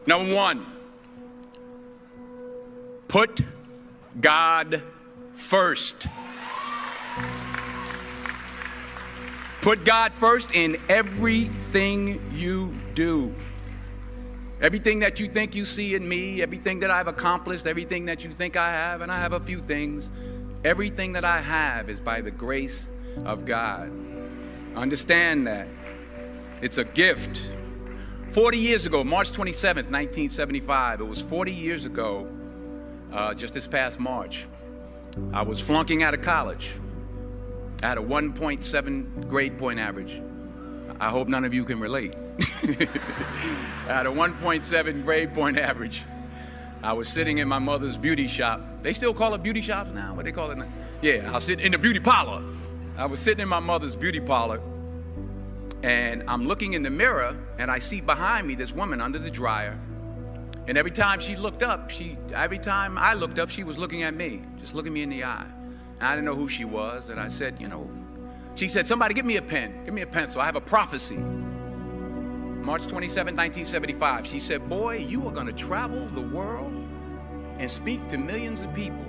Number one, put God first. Put God first in everything you do. Everything that you think you see in me, everything that I've accomplished, everything that you think I have, and I have a few things, everything that I have is by the grace of God. Understand that. It's a gift. 40 years ago, March 27th, 1975, it was 40 years ago, just this past March, I was flunking out of college. I had a 1.7 grade point average. I hope none of you can relate. I had a 1.7 grade point average. I was sitting in my mother's beauty shop. They still call it beauty shops now? What they call it now? Yeah, I was sitting in the beauty parlor. I was sitting in my mother's beauty parlor, and I'm looking in the mirror, and I see behind me this woman under the dryer. And every time she looked up, every time I looked up, she was looking at me, just looking me in the eye. And I didn't know who she was, and I said, she said, somebody give me a pen, give me a pencil. I have a prophecy. March 27, 1975, she said, boy, you are going to travel the world and speak to millions of people.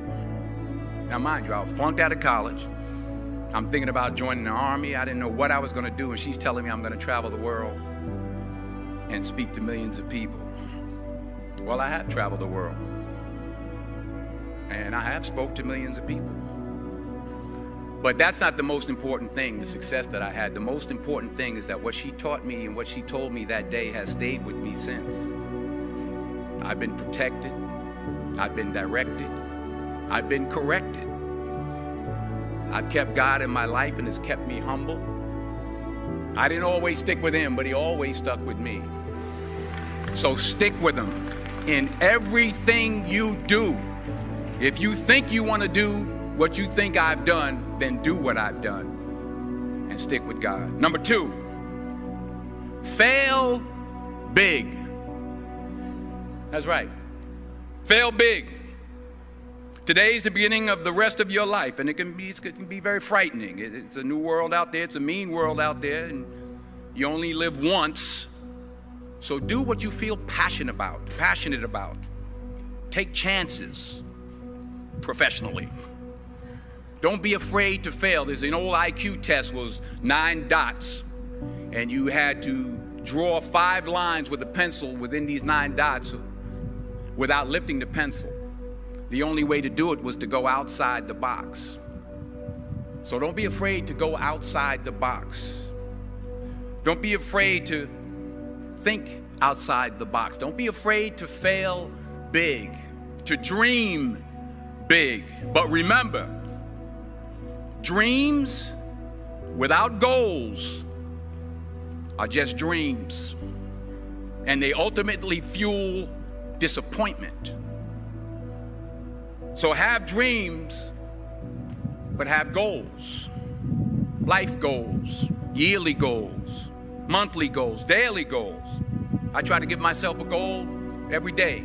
Now, mind you, I flunked out of college. I'm thinking about joining the army. I didn't know what I was going to do, and she's telling me I'm going to travel the world and speak to millions of people. Well, I have traveled the world, and I have spoke to millions of people. But that's not the most important thing, the success that I had. The most important thing is that what she taught me and what she told me that day has stayed with me since. I've been protected. I've been directed. I've been corrected. I've kept God in my life, and it's kept me humble. I didn't always stick with him, but he always stuck with me. So stick with him in everything you do. If you think you want to do what you think I've done, then do what I've done and stick with God. Number two, fail big. That's right. Fail big. Today is the beginning of the rest of your life, and it can be very frightening. It's a new world out there. It's a mean world out there, and you only live once. So do what you feel passionate about. Take chances professionally. Don't be afraid to fail. There's an old IQ test, was 9 dots, and you had to draw 5 lines with a pencil within these 9 dots without lifting the pencil. The only way to do it was to go outside the box. So don't be afraid to go outside the box. Don't be afraid to think outside the box. Don't be afraid to fail big, to dream big. But remember, dreams without goals are just dreams, and they ultimately fuel disappointment. So have dreams, but have goals. Life goals, yearly goals, monthly goals, daily goals. I try to give myself a goal every day.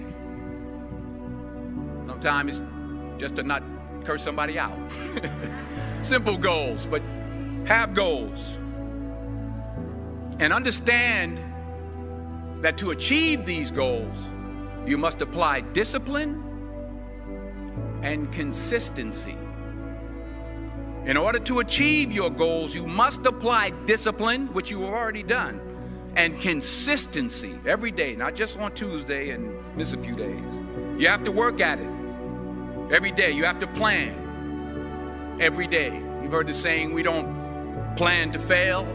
Sometimes it's just to not curse somebody out. Simple goals, but have goals. And understand that to achieve these goals, you must apply discipline and consistency. In order to achieve your goals, you must apply discipline, which you have already done, and consistency every day, not just on Tuesday and miss a few days. You have to work at it every day. You have to plan every day. You've heard the saying, we don't plan to fail,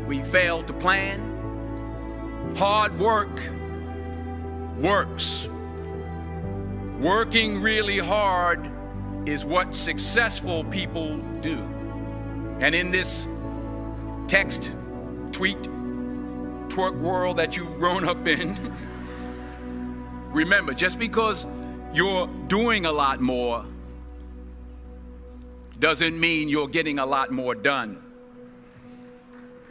we fail to plan. Hard work works. Working really hard is what successful people do. And in this text, tweet, twerk world that you've grown up in, remember, just because you're doing a lot more doesn't mean you're getting a lot more done.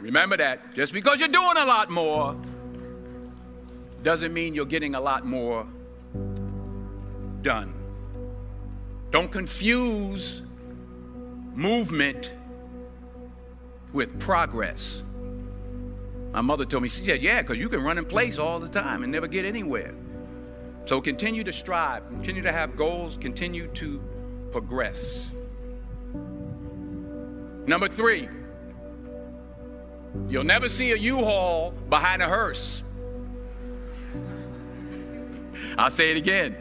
Remember that. Just because you're doing a lot more doesn't mean you're getting a lot more done. Don't confuse movement with progress. My mother told me, she said, yeah, because you can run in place all the time and never get anywhere. So continue to strive, continue to have goals, continue to progress. Number 3, you'll never see a U-Haul behind a hearse. I'll say it again.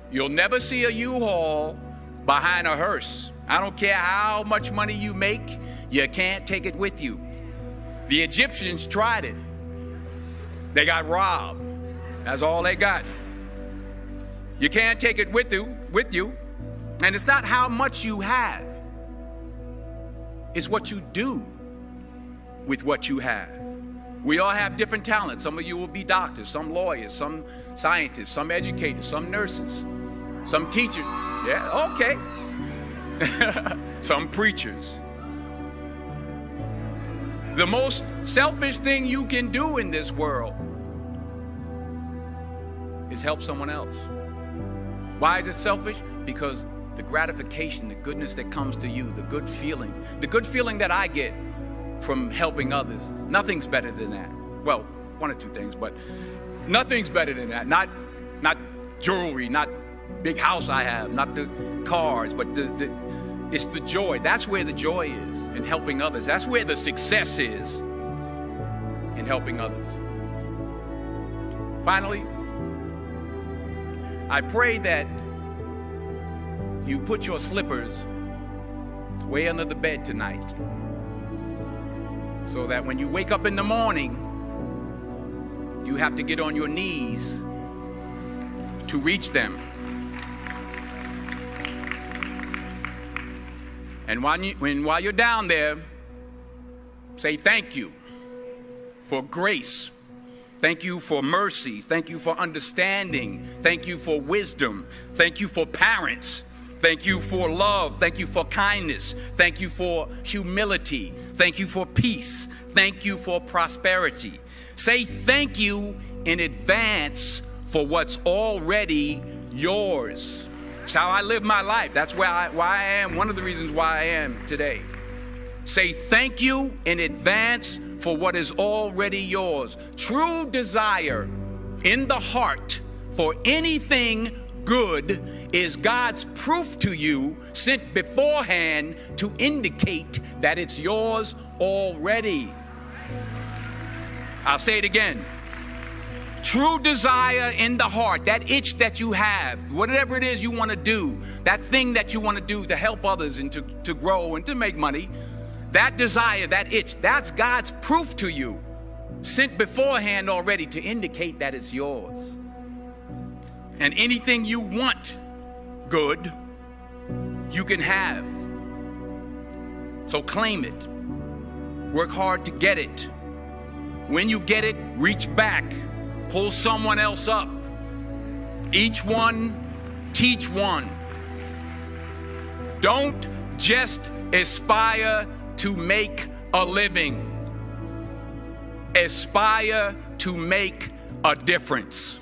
You'll never see a U-Haul behind a hearse. I don't care how much money you make, you can't take it with you. The Egyptians tried it. They got robbed. That's all they got. You can't take it with you. And it's not how much you have. It's what you do with what you have. We all have different talents. Some of you will be doctors, some lawyers, some scientists, some educators, some nurses, some teachers. Yeah, okay. Some preachers. The most selfish thing you can do in this world is help someone else. Why is it selfish? Because the gratification, the goodness that comes to you, the good feeling that I get from helping others, nothing's better than that. Well, one or two things, but nothing's better than that. Not jewelry, not big house I have, not the cars, but it's the joy. That's where the joy is, in helping others. That's where the success is, in helping others. Finally, I pray that you put your slippers way under the bed tonight, so that when you wake up in the morning, you have to get on your knees to reach them. And while you're down there, say thank you for grace. Thank you for mercy. Thank you for understanding. Thank you for wisdom. Thank you for parents. Thank you for love. Thank you for kindness. Thank you for humility. Thank you for peace. Thank you for prosperity. Say thank you in advance for what's already yours. It's how I live my life. That's why I am, one of the reasons why I am today. Say thank you in advance for what is already yours. True desire in the heart for anything good is God's proof to you, sent beforehand to indicate that it's yours already. I'll say it again. True desire in the heart, that itch that you have, whatever it is you want to do, that thing that you want to do to help others and to grow and to make money, that desire, that itch, that's God's proof to you, sent beforehand already to indicate that it's yours. And anything you want good, you can have. So claim it. Work hard to get it. When you get it, reach back. Pull someone else up. Each one, teach one. Don't just aspire to make a living. Aspire to make a difference.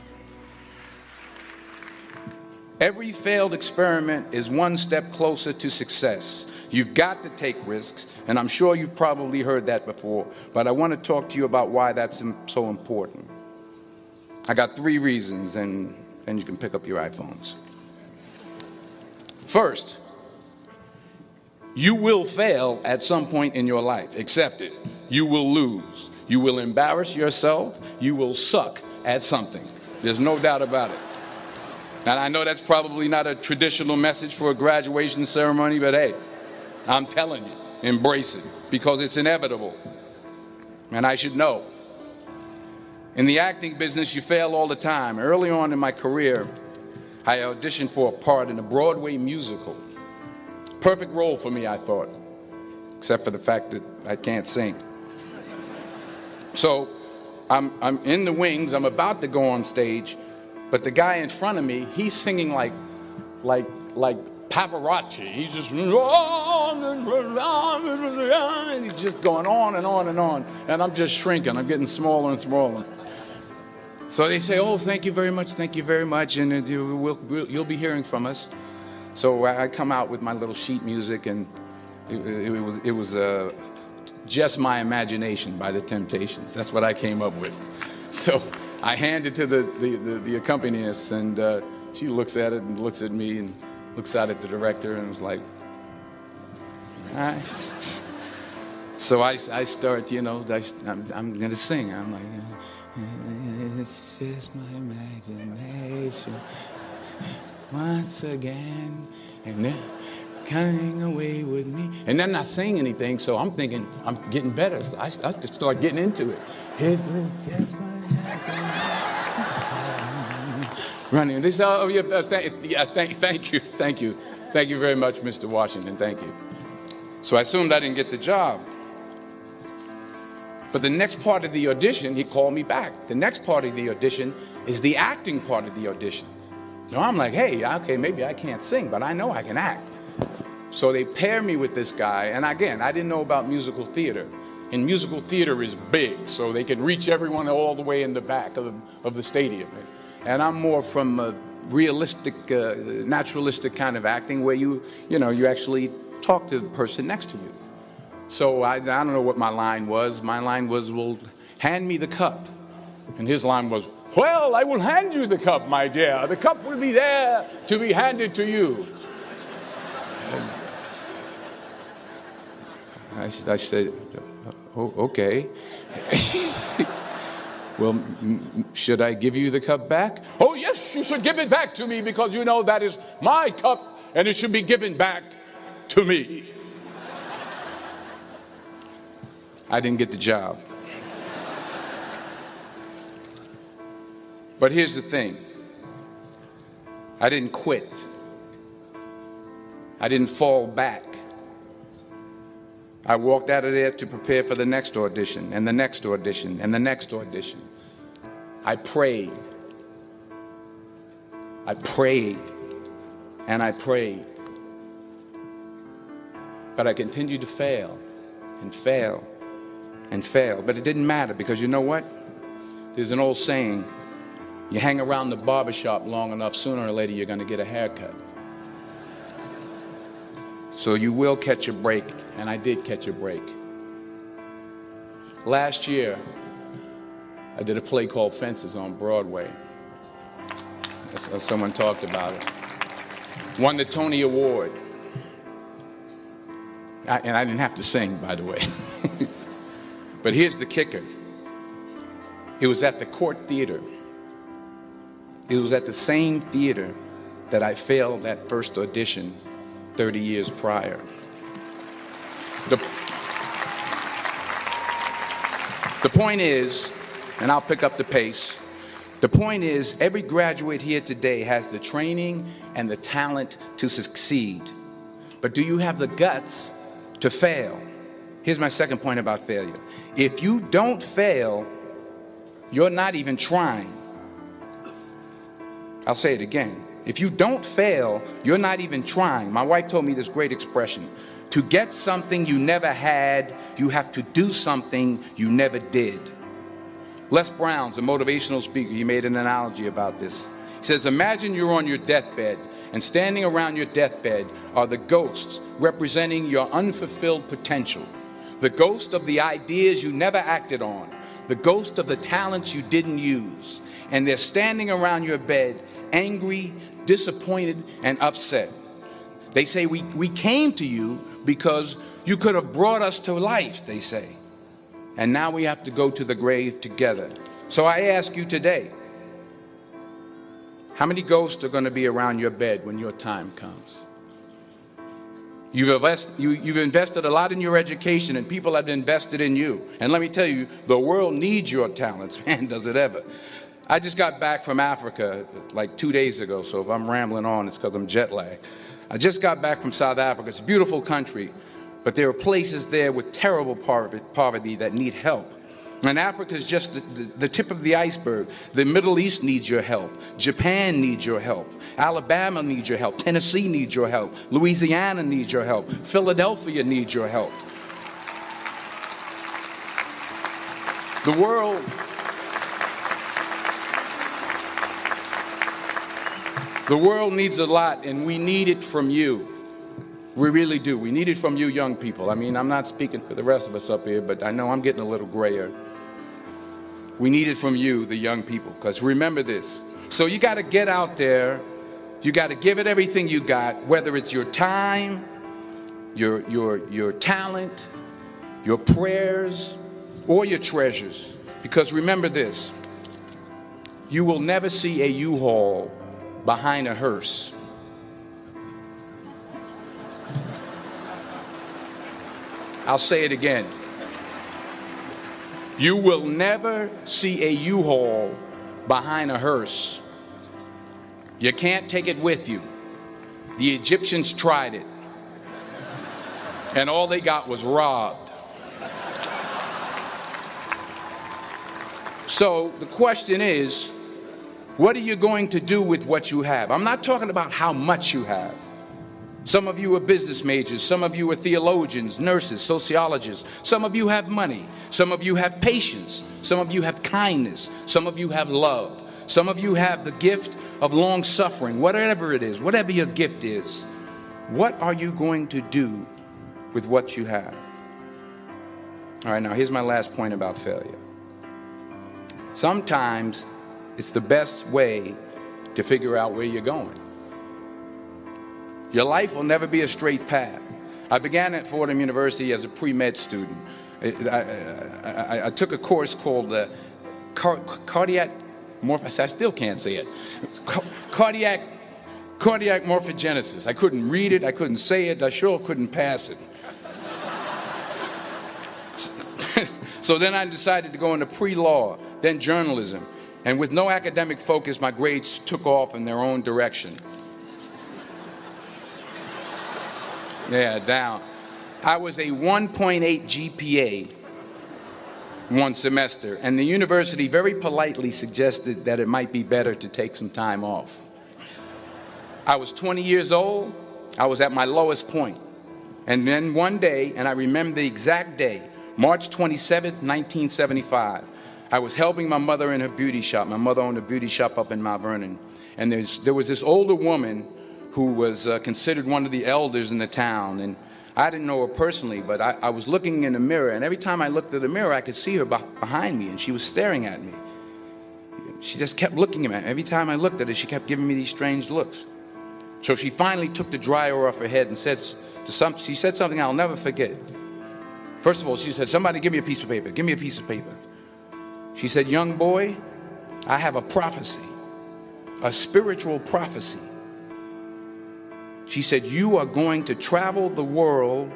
Every failed experiment is one step closer to success. You've got to take risks, and I'm sure you've probably heard that before, but I want to talk to you about why that's so important. I got 3 reasons, and then you can pick up your iPhones. First, you will fail at some point in your life. Accept it. You will lose. You will embarrass yourself. You will suck at something. There's no doubt about it. And I know that's probably not a traditional message for a graduation ceremony, but hey, I'm telling you, embrace it, because it's inevitable. And I should know. In the acting business, you fail all the time. Early on in my career, I auditioned for a part in a Broadway musical. Perfect role for me, I thought, except for the fact that I can't sing. So I'm in the wings, I'm about to go on stage, but the guy in front of me, he's singing like Pavarotti. He's just, and he's just going on and on and on. And I'm just shrinking. I'm getting smaller and smaller. So they say, oh, thank you very much, and you'll be hearing from us. So I come out with my little sheet music, and it was Just My Imagination by The Temptations. That's what I came up with. So I hand it to the accompanist, and she looks at it and looks at me and looks out at the director and is like, all right. So I start, you know, I'm going to sing. I'm like, it's just my imagination once again, and they're coming away with me. And they're not saying anything, so I'm thinking I'm getting better. So I start getting into it. It was just my imagination. Running. They say, oh, yeah, thank you. Thank you very much, Mr. Washington. Thank you. So I assumed I didn't get the job. But the next part of the audition, he called me back. The next part of the audition is the acting part of the audition. So I'm like, hey, okay, maybe I can't sing, but I know I can act. So they pair me with this guy, and again, I didn't know about musical theater. And musical theater is big, so they can reach everyone all the way in the back of the stadium. And I'm more from a realistic, naturalistic kind of acting where you actually talk to the person next to you. So I don't know what my line was. My line was, well, hand me the cup. And his line was, well, I will hand you the cup, my dear. The cup will be there to be handed to you. I said, oh, okay. Well, should I give you the cup back? Oh, yes, you should give it back to me because you know that is my cup and it should be given back to me. I didn't get the job. But here's the thing. I didn't quit. I didn't fall back. I walked out of there to prepare for the next audition, and the next audition, and the next audition. I prayed. I prayed, and I prayed. But I continued to fail, and fail, and fail. But it didn't matter, because you know what? There's an old saying, you hang around the barbershop long enough, sooner or later you're going to get a haircut. So you will catch a break, and I did catch a break. Last year, I did a play called Fences on Broadway. Someone talked about it. Won the Tony Award. And I didn't have to sing, by the way. But here's the kicker. It was at the Court Theater. It was at the same theater that I failed that first audition 30 years prior. The point is, and I'll pick up the pace, the point is every graduate here today has the training and the talent to succeed. But do you have the guts to fail? Here's my second point about failure. If you don't fail, you're not even trying. I'll say it again. If you don't fail, you're not even trying. My wife told me this great expression. To get something you never had, you have to do something you never did. Les Brown's a motivational speaker. He made an analogy about this. He says, imagine you're on your deathbed, and standing around your deathbed are the ghosts representing your unfulfilled potential. The ghost of the ideas you never acted on. The ghost of the talents you didn't use. And they're standing around your bed, angry, disappointed, and upset. They say, we came to you because you could have brought us to life, they say. And now we have to go to the grave together. So I ask you today, how many ghosts are going to be around your bed when your time comes? You've invested a lot in your education, and people have invested in you. And let me tell you, the world needs your talents. Man, does it ever. I just got back from Africa like 2 days ago, so if I'm rambling on, it's because I'm jet lagged. I just got back from South Africa. It's a beautiful country, but there are places there with terrible poverty that need help. And Africa is just the tip of the iceberg. The Middle East needs your help. Japan needs your help. Alabama needs your help. Tennessee needs your help. Louisiana needs your help. Philadelphia needs your help. The world needs a lot, and we need it from you. We really do. We need it from you young people. I mean, I'm not speaking for the rest of us up here, but I know I'm getting a little grayer. We need it from you, the young people, because remember this. So you got to get out there. You got to give it everything you got, whether it's your time, your talent, your prayers, or your treasures. Because remember this, you will never see a U-Haul behind a hearse. I'll say it again. You will never see a U-Haul behind a hearse. You can't take it with you. The Egyptians tried it, and all they got was robbed. So the question is, what are you going to do with what you have? I'm not talking about how much you have. Some of you are business majors, some of you are theologians, nurses, sociologists. Some of you have money, some of you have patience, some of you have kindness, some of you have love, some of you have the gift of long suffering. Whatever it is, whatever your gift is, what are you going to do with what you have? All right, now here's my last point about failure. Sometimes it's the best way to figure out where you're going. Your life will never be a straight path. I began at Fordham University as a pre-med student. I took a course called cardiac morphogenesis. I still can't say it. Cardiac morphogenesis. I couldn't read it. I couldn't say it. I sure couldn't pass it. So then I decided to go into pre-law, then journalism. And with no academic focus, my grades took off in their own direction. Yeah, down. I was a 1.8 GPA one semester, and the university very politely suggested that it might be better to take some time off. I was 20 years old. I was at my lowest point. And then one day, and I remember the exact day, March 27th, 1975, I was helping my mother in her beauty shop. My mother owned a beauty shop up in Mount Vernon. And there was this older woman who was considered one of the elders in the town. And I didn't know her personally, but I was looking in the mirror, and every time I looked at the mirror, I could see her behind me, and she was staring at me. She just kept looking at me. Every time I looked at her, she kept giving me these strange looks. So she finally took the dryer off her head and she said something I'll never forget. First of all, she said, "Somebody give me a piece of paper. Give me a piece of paper." She said, "Young boy, I have a prophecy, a spiritual prophecy." She said, "You are going to travel the world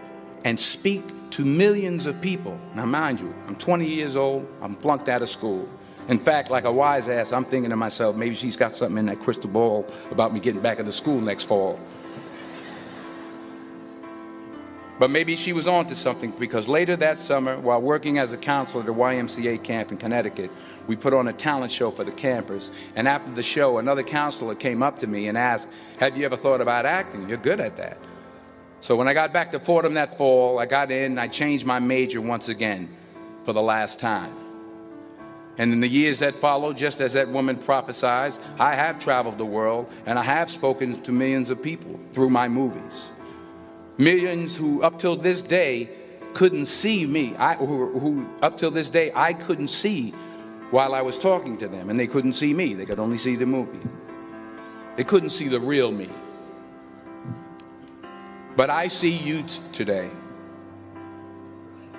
and speak to millions of people." Now, mind you, I'm 20 years old. I'm flunked out of school. In fact, like a wise ass, I'm thinking to myself, maybe she's got something in that crystal ball about me getting back into school next fall. But maybe she was on to something, because later that summer, while working as a counselor at the YMCA camp in Connecticut, we put on a talent show for the campers. And after the show, another counselor came up to me and asked, "Have you ever thought about acting? You're good at that." So when I got back to Fordham that fall, I got in and I changed my major once again for the last time. And in the years that followed, just as that woman prophesied, I have traveled the world and I have spoken to millions of people through my movies. Millions who up till this day couldn't see me, who up till this day I couldn't see while I was talking to them, and they couldn't see me. They could only see the movie. They couldn't see the real me. But I see you today,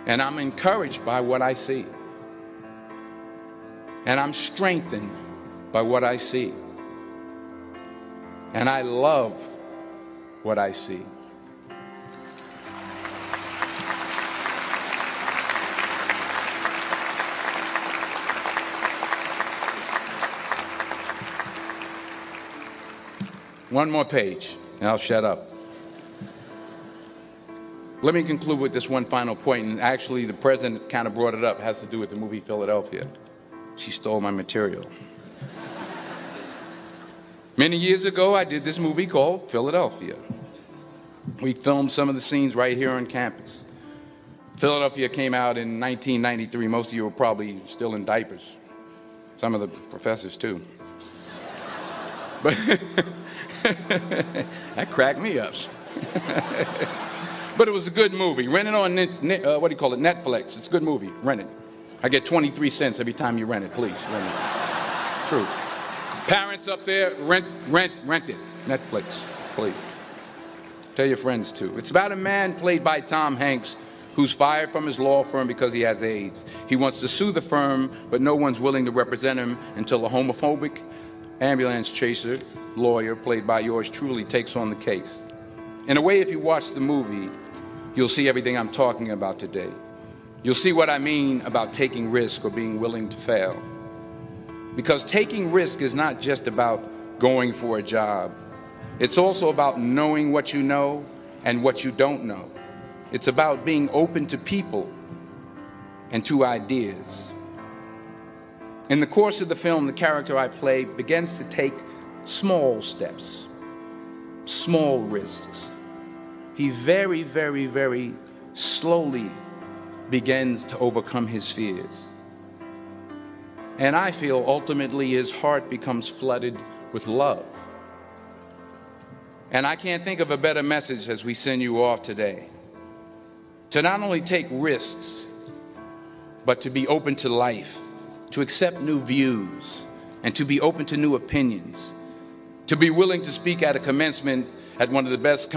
and I'm encouraged by what I see. And I'm strengthened by what I see. And I love what I see. One more page, and I'll shut up. Let me conclude with this one final point, and actually the president kind of brought it up. It has to do with the movie Philadelphia. She stole my material. Many years ago, I did this movie called Philadelphia. We filmed some of the scenes right here on campus. Philadelphia came out in 1993. Most of you were probably still in diapers. Some of the professors, too. But that cracked me up. But it was a good movie. Rent it on Netflix. It's a good movie. Rent it. I get 23 cents every time you rent it, please. Rent it. True. Parents up there, rent it. Netflix, please. Tell your friends too. It's about a man played by Tom Hanks who's fired from his law firm because he has AIDS. He wants to sue the firm, but no one's willing to represent him until a homophobic ambulance chaser lawyer, played by yours truly, takes on the case. In a way, if you watch the movie, you'll see everything I'm talking about today. You'll see what I mean about taking risk or being willing to fail. Because taking risk is not just about going for a job. It's also about knowing what you know and what you don't know. It's about being open to people and to ideas. In the course of the film, the character I play begins to take small steps, small risks. He very, very, very slowly begins to overcome his fears. And I feel ultimately his heart becomes flooded with love. And I can't think of a better message as we send you off today. To not only take risks, but to be open to life, to accept new views, and to be open to new opinions, to be willing to speak at a commencement at one of the best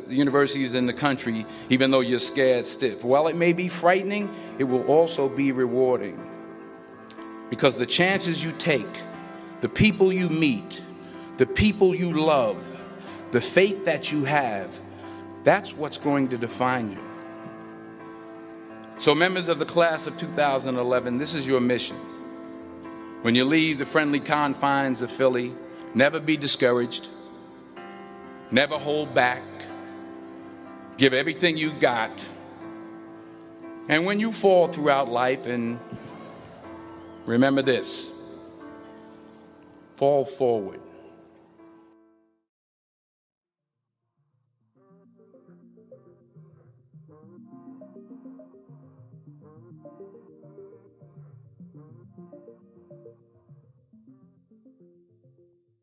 universities in the country, even though you're scared stiff. While it may be frightening, it will also be rewarding. Because the chances you take, the people you meet, the people you love, the faith that you have, that's what's going to define you. So members of the class of 2011, this is your mission. When you leave the friendly confines of Philly, never be discouraged, never hold back, give everything you got. And when you fall throughout life, and remember this, fall forward.